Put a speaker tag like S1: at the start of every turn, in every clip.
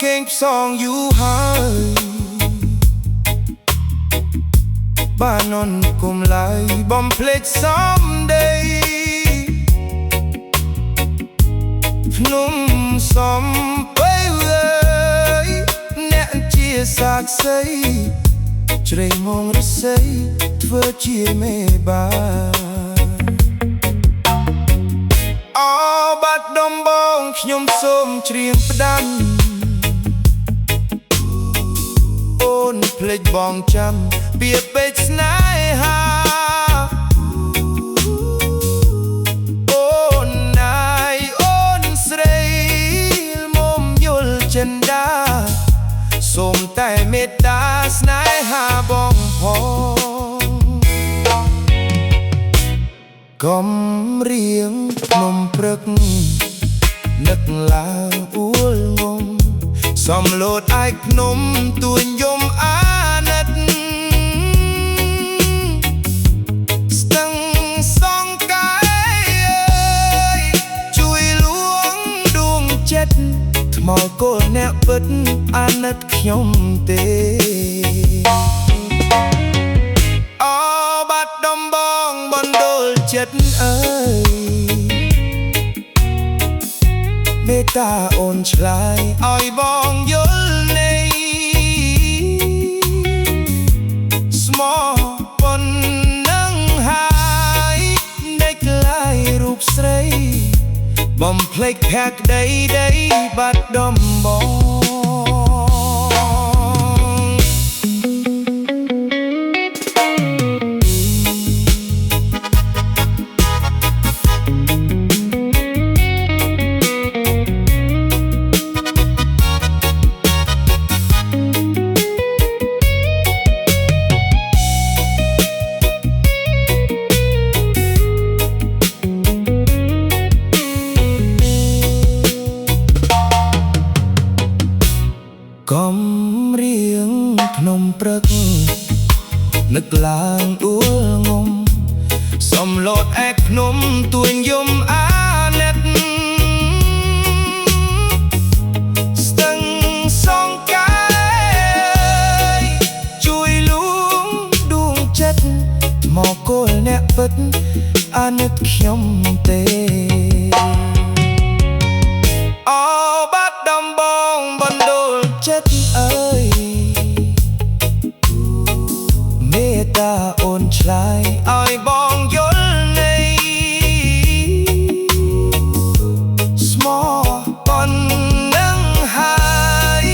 S1: គេងផ្សងយូរហើយបាននន់គុំឡើយបំភ្លេចសំដីភ្នំសំបីអើយអ្នកជាសាក្សីជ្រៃមងរស័យធ្វើជាមេបាអបាត់ដំបងខ្ញុំសូមច្រៀងផ្ដាំអូនភ្លេចបងចាំពាក្យពេចន៍ស្នេហាអូនណាយអូនស្រីមុំយល់ចិន្តាសូមតែមេត្តាស្នេហាបងផងកុំរៀងភ្នំព្រឹកនឹកឡើងអួលងំសំលោតឯកភ្នំទួញយំអាណិតស្ទឹងសងកាយជួយលួងដួងចិត្តថ្មល់គល់អ្នកពិតអាណិតខ្ញុំទេអបាត់ដំបងបណ្ដូលចិត្តអើយមេត្តាអូនឆ្លើយឲ្យបងយល់នៃស្មោះប៉ុណ្ណឹងហើយនៃក្លាយរូបស្រីបំភ្លេចភក្តីដីបាត់ដំបងកុំរៀងភ្នំព្រឹកនឹកឡើងអួលងំសំឡូតឯកភ្នំទួញយំអាណិតស្ទឹងសងកាយជួយលួងដួងចិត្តមកគល់អ្នកពិតអាណិតខ្ញុំទេអបាត់ដំបងបណ្ដូលចិត្តអើយមេត្តាអូនឆ្លើយឲ្យបងយល់នៃស្មោះប៉ុណ្ណឹងហើយ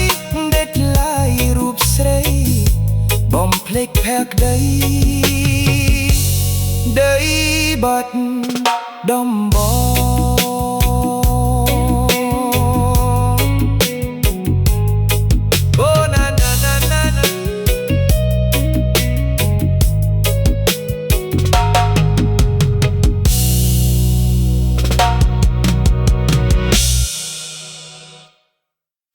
S1: ដេកឡាយរូបស្រីបំភ្លេចភក្តីដីបាត់